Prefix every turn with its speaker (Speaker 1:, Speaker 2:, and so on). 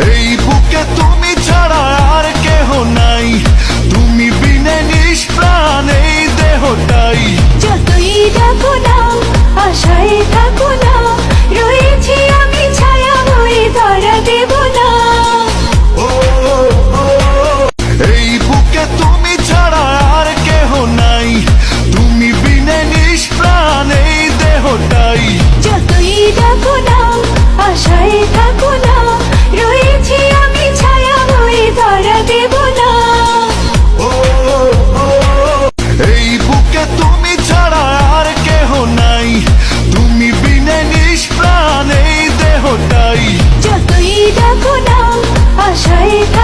Speaker 1: এই বুকে তুমি ছাড়া আর কেহ নাই, তুমি বিনে নিষ্প্রাণ এই দেহটাই।
Speaker 2: যতই ডাকো না আশায় থাকো না, রয়েছি আমি ছায়া হয়ে ধরা দেব না।
Speaker 1: ও এই বুকে তুমি ছাড়া আর কেহ নাই, তুমি বিনে নিষ্প্রাণ এই দেহটাই।
Speaker 2: যতই ডাকো না আশায় থাকো না, রয়েছি আমি ছায়া হয়ে ধরা দেব না।
Speaker 1: ও এই বুকে তুমি ছাড়া আর কেহ নাই, তুমি বিনে নিষ্প্রাণ এই দেহটাই।
Speaker 2: যতই ডাকো না আশায় থাকো